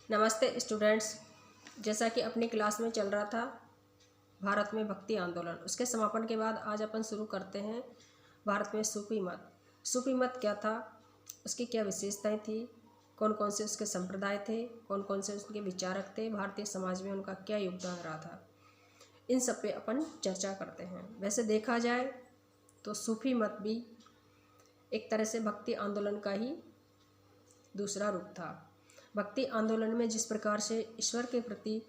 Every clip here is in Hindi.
नमस्ते स्टूडेंट्स। जैसा कि अपनी क्लास में चल रहा था भारत में भक्ति आंदोलन, उसके समापन के बाद आज अपन शुरू करते हैं भारत में सूफी मत। सूफी मत क्या था, उसकी क्या विशेषताएं थी, कौन कौन से उसके संप्रदाय थे, कौन कौन से उसके विचारक थे, भारतीय समाज में उनका क्या योगदान रहा था, इन सब पे अपन चर्चा करते हैं। वैसे देखा जाए तो सूफी मत भी एक तरह से भक्ति आंदोलन का ही दूसरा रूप था। भक्ति आंदोलन में जिस प्रकार से ईश्वर के प्रति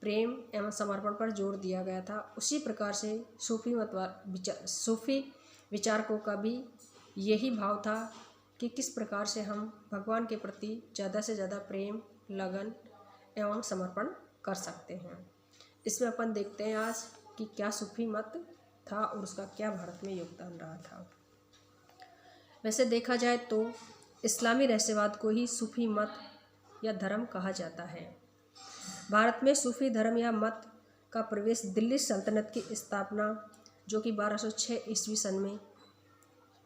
प्रेम एवं समर्पण पर जोर दिया गया था, उसी प्रकार से सूफी विचारकों का भी यही भाव था कि किस प्रकार से हम भगवान के प्रति ज़्यादा से ज़्यादा प्रेम, लगन एवं समर्पण कर सकते हैं। इसमें अपन देखते हैं आज कि क्या सूफी मत था और उसका क्या भारत में योगदान रहा था। वैसे देखा जाए तो इस्लामी रहस्यवाद को ही सूफी मत या धर्म कहा जाता है। भारत में सूफी धर्म या मत का प्रवेश दिल्ली सल्तनत की स्थापना जो कि 1206 ईस्वी सन में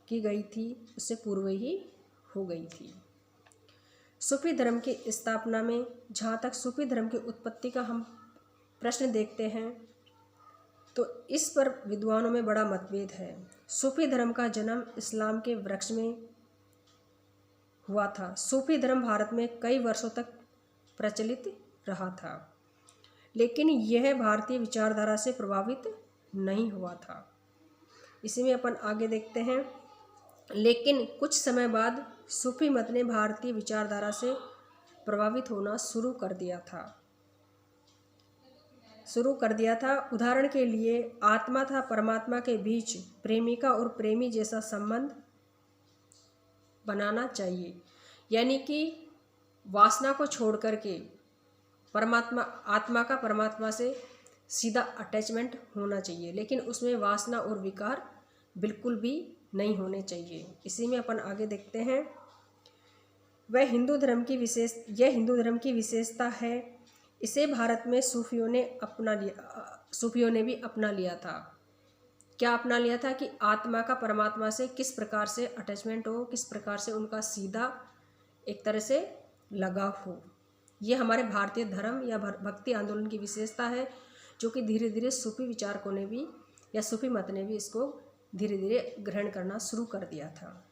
की गई थी, उससे पूर्व ही हो गई थी। सूफी धर्म की स्थापना में जहाँ तक सूफी धर्म की उत्पत्ति का हम प्रश्न देखते हैं तो इस पर विद्वानों में बड़ा मतभेद है। सूफी धर्म का जन्म इस्लाम के वृक्ष में हुआ था। सूफी धर्म भारत में कई वर्षों तक प्रचलित रहा था, लेकिन यह भारतीय विचारधारा से प्रभावित नहीं हुआ था। इसी में अपन आगे देखते हैं। लेकिन कुछ समय बाद सूफी मत ने भारतीय विचारधारा से प्रभावित होना शुरू कर दिया था। उदाहरण के लिए आत्मा तथा परमात्मा के बीच प्रेमिका और प्रेमी जैसा संबंध बनाना चाहिए, यानी कि वासना को छोड़ करके आत्मा का परमात्मा से सीधा अटैचमेंट होना चाहिए, लेकिन उसमें वासना और विकार बिल्कुल भी नहीं होने चाहिए। इसी में अपन आगे देखते हैं। यह हिंदू धर्म की विशेषता है। इसे भारत में सूफियों ने भी अपना लिया था। क्या अपना लिया था कि आत्मा का परमात्मा से किस प्रकार से अटैचमेंट हो, किस प्रकार से उनका सीधा एक तरह से लगाव हो। ये हमारे भारतीय धर्म या भक्ति आंदोलन की विशेषता है, जो कि धीरे धीरे सूफी विचारकों ने भी या सूफी मत ने भी इसको धीरे धीरे ग्रहण करना शुरू कर दिया था।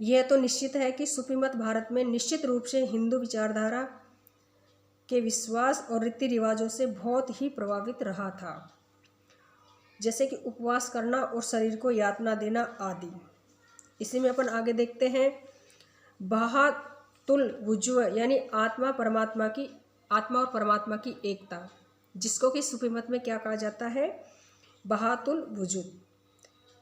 यह तो निश्चित है कि सूफी मत भारत में निश्चित रूप से हिंदू विचारधारा के विश्वास और रीति रिवाजों से बहुत ही प्रभावित रहा था, जैसे कि उपवास करना और शरीर को यातना देना आदि। इसी में अपन आगे देखते हैं। बहातुल वुजूद यानी आत्मा और परमात्मा की एकता, जिसको कि सूफी मत में क्या कहा जाता है, बहातुल वुजूद।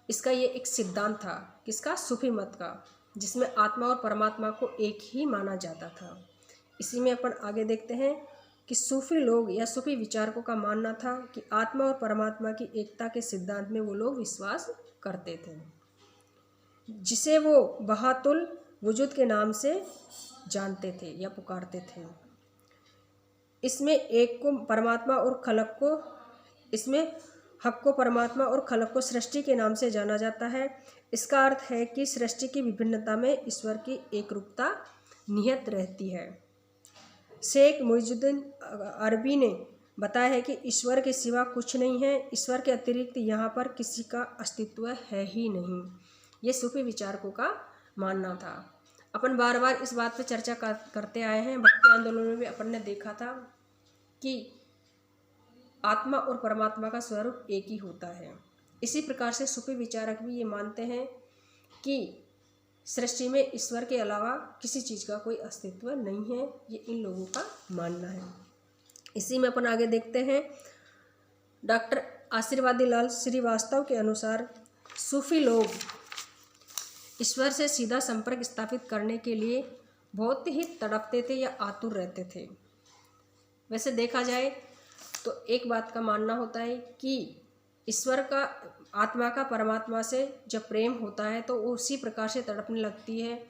इसका ये एक सिद्धांत था, किसका, सूफी मत का, जिसमें आत्मा और परमात्मा को एक ही माना जाता था। इसी में अपन आगे देखते हैं कि सूफी लोग या सूफी विचारकों का मानना था कि आत्मा और परमात्मा की एकता के सिद्धांत में वो लोग विश्वास करते थे, जिसे वो बहातुल वुजूद के नाम से जानते थे या पुकारते थे। इसमें हक को परमात्मा और खलक को सृष्टि के नाम से जाना जाता है। इसका अर्थ है कि सृष्टि की विभिन्नता में ईश्वर की एकरूपता निहित रहती है। शेख मुइजुद्दीन अरबी ने बताया है कि ईश्वर के सिवा कुछ नहीं है, ईश्वर के अतिरिक्त यहाँ पर किसी का अस्तित्व है ही नहीं। ये सूफी विचारकों का मानना था। अपन बार बार इस बात पर चर्चा करते आए हैं। भक्ति आंदोलन में भी अपन ने देखा था कि आत्मा और परमात्मा का स्वरूप एक ही होता है। इसी प्रकार से सूफी विचारक भी ये मानते हैं कि सृष्टि में ईश्वर के अलावा किसी चीज़ का कोई अस्तित्व नहीं है। ये इन लोगों का मानना है। इसी में अपन आगे देखते हैं। डॉक्टर आशीर्वादी लाल श्रीवास्तव के अनुसार सूफी लोग ईश्वर से सीधा संपर्क स्थापित करने के लिए बहुत ही तड़पते थे या आतुर रहते थे। वैसे देखा जाए तो एक बात का मानना होता है कि ईश्वर का, आत्मा का परमात्मा से जब प्रेम होता है तो वो उसी प्रकार से तड़पने लगती है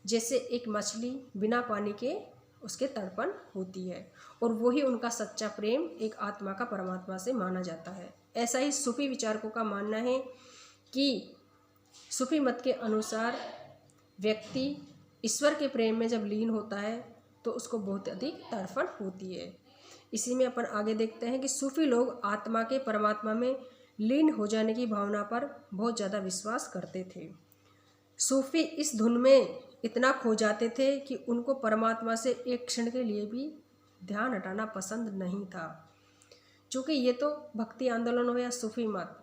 जैसे एक मछली बिना पानी के उसके तड़पन होती है, और वही उनका सच्चा प्रेम एक आत्मा का परमात्मा से माना जाता है। ऐसा ही सूफी विचारकों का मानना है कि सूफी मत के अनुसार व्यक्ति ईश्वर के प्रेम में जब लीन होता है तो उसको बहुत अधिक तड़फन होती है। इसी में अपन आगे देखते हैं कि सूफी लोग आत्मा के परमात्मा में लीन हो जाने की भावना पर बहुत ज़्यादा विश्वास करते थे। सूफी इस धुन में इतना खो जाते थे कि उनको परमात्मा से एक क्षण के लिए भी ध्यान हटाना पसंद नहीं था। चूँकि ये तो भक्ति आंदोलन हो या सूफी मत,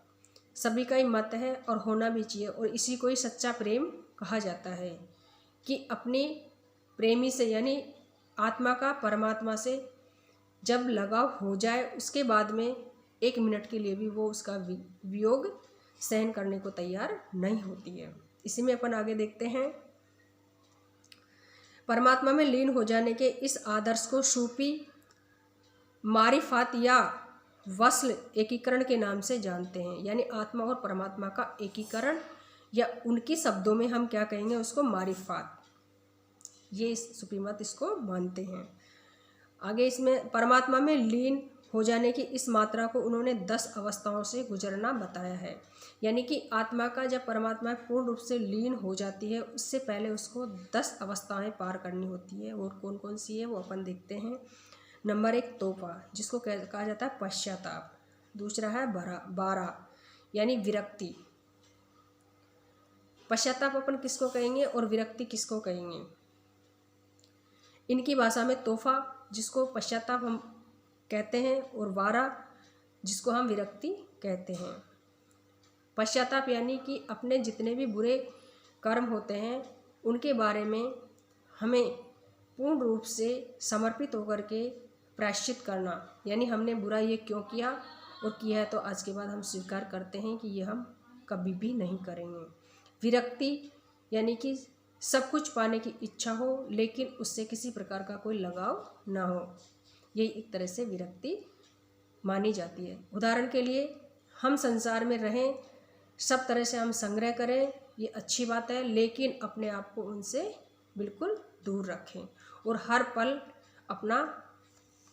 सभी का ही मत है और होना भी चाहिए, और इसी को ही सच्चा प्रेम कहा जाता है कि अपने प्रेमी से यानी आत्मा का परमात्मा से जब लगाव हो जाए उसके बाद में एक मिनट के लिए भी वो उसका वियोग सहन करने को तैयार नहीं होती है। इसी में अपन आगे देखते हैं, परमात्मा में लीन हो जाने के इस आदर्श को सूफी मारिफात या वस्ल एकीकरण के नाम से जानते हैं, यानी आत्मा और परमात्मा का एकीकरण, या उनकी शब्दों में हम क्या कहेंगे उसको मारिफात, ये सूफी मत इसको मानते हैं। आगे इसमें परमात्मा में लीन हो जाने की इस मात्रा को उन्होंने 10 अवस्थाओं से गुजरना बताया है, यानी कि आत्मा का जब परमात्मा पूर्ण रूप से लीन हो जाती है उससे पहले उसको 10 अवस्थाएं पार करनी होती है। और कौन कौन सी है वो अपन देखते हैं। नंबर 1 तोफा, जिसको कहा जाता है पश्चाताप। दूसरा है बारा यानी विरक्ति। पश्चाताप अपन किसको कहेंगे और विरक्ति किसको कहेंगे? इनकी भाषा में तोहफा जिसको पश्चाताप हम कहते हैं और वारा जिसको हम विरक्ति कहते हैं। पश्चाताप यानी कि अपने जितने भी बुरे कर्म होते हैं उनके बारे में हमें पूर्ण रूप से समर्पित होकर के प्रायश्चित करना, यानी हमने बुरा ये क्यों किया और किया है तो आज के बाद हम स्वीकार करते हैं कि ये हम कभी भी नहीं करेंगे। विरक्ति यानी कि सब कुछ पाने की इच्छा हो लेकिन उससे किसी प्रकार का कोई लगाव ना हो, यही एक तरह से विरक्ति मानी जाती है। उदाहरण के लिए हम संसार में रहें, सब तरह से हम संग्रह करें, ये अच्छी बात है, लेकिन अपने आप को उनसे बिल्कुल दूर रखें और हर पल अपना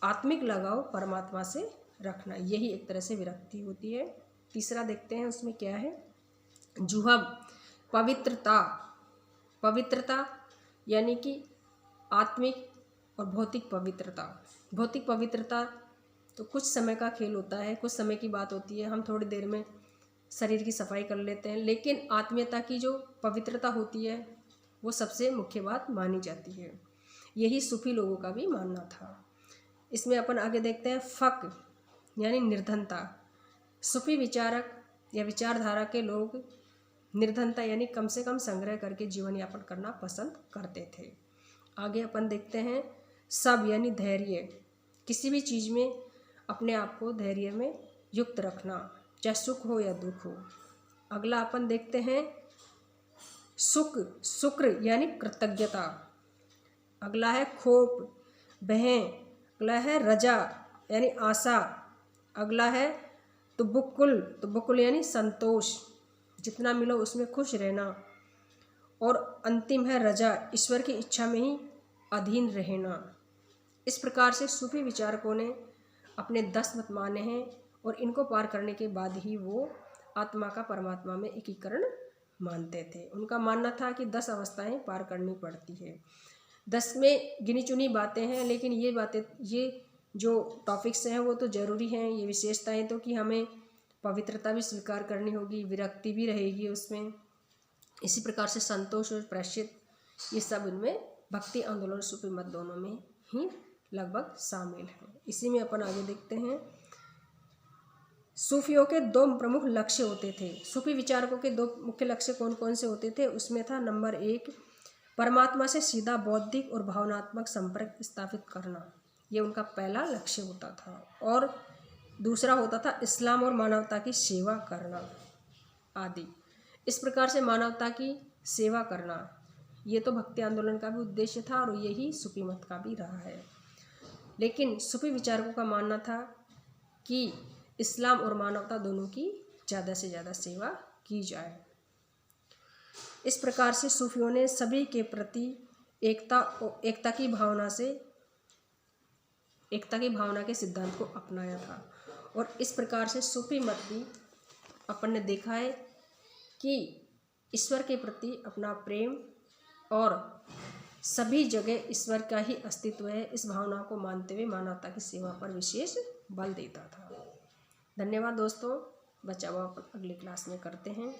आत्मिक लगाव परमात्मा से रखना, यही एक तरह से विरक्ति होती है। तीसरा देखते हैं उसमें क्या है, जुहब पवित्रता यानी कि आत्मिक और भौतिक पवित्रता। भौतिक पवित्रता तो कुछ समय का खेल होता है, कुछ समय की बात होती है, हम थोड़ी देर में शरीर की सफाई कर लेते हैं, लेकिन आत्मीयता की जो पवित्रता होती है वो सबसे मुख्य बात मानी जाती है। यही सूफी लोगों का भी मानना था। इसमें अपन आगे देखते हैं फक यानी निर्धनता। सूफी विचारक या विचारधारा के लोग निर्धनता यानी कम से कम संग्रह करके जीवन यापन करना पसंद करते थे। आगे अपन देखते हैं सब यानी धैर्य, किसी भी चीज़ में अपने आप को धैर्य में युक्त रखना, चाहे सुख हो या दुख हो। अगला अपन देखते हैं शुक्र यानी कृतज्ञता। अगला है खोप बहें। अगला है रजा यानी आशा। अगला है तुबुकुल यानी संतोष, जितना मिलो उसमें खुश रहना। और अंतिम है रजा, ईश्वर की इच्छा में ही अधीन रहना। इस प्रकार से सूफी विचारकों ने अपने 10 मत माने हैं और इनको पार करने के बाद ही वो आत्मा का परमात्मा में एकीकरण मानते थे। उनका मानना था कि 10 अवस्थाएं पार करनी पड़ती है। 10 में गिनी चुनी बातें हैं, लेकिन ये जो टॉपिक्स हैं वो तो ज़रूरी हैं। ये विशेषताएं तो कि हमें पवित्रता भी स्वीकार करनी होगी, विरक्ति भी रहेगी उसमें, इसी प्रकार से संतोष और प्रायश्चित, ये सब इनमें भक्ति आंदोलन सूफी मत दोनों में ही लगभग शामिल है। इसी में अपन आगे देखते हैं सूफियों के 2 प्रमुख लक्ष्य होते थे। सूफी विचारकों के 2 मुख्य लक्ष्य कौन कौन से होते थे? उसमें था नंबर 1 परमात्मा से सीधा बौद्धिक और भावनात्मक संपर्क स्थापित करना, ये उनका पहला लक्ष्य होता था। और दूसरा होता था इस्लाम और मानवता की सेवा करना आदि। इस प्रकार से मानवता की सेवा करना ये तो भक्ति आंदोलन का भी उद्देश्य था और यही सूफी मत का भी रहा है। लेकिन सूफी विचारकों का मानना था कि इस्लाम और मानवता दोनों की ज़्यादा से ज़्यादा सेवा की जाए। इस प्रकार से सूफियों ने सभी के प्रति एकता की भावना के सिद्धांत को अपनाया था। और इस प्रकार से सूफी मत भी अपन ने देखा है कि ईश्वर के प्रति अपना प्रेम और सभी जगह ईश्वर का ही अस्तित्व है, इस भावना को मानते हुए मानवता की सेवा पर विशेष बल देता था। धन्यवाद दोस्तों, बचा हुआ अगली क्लास में करते हैं।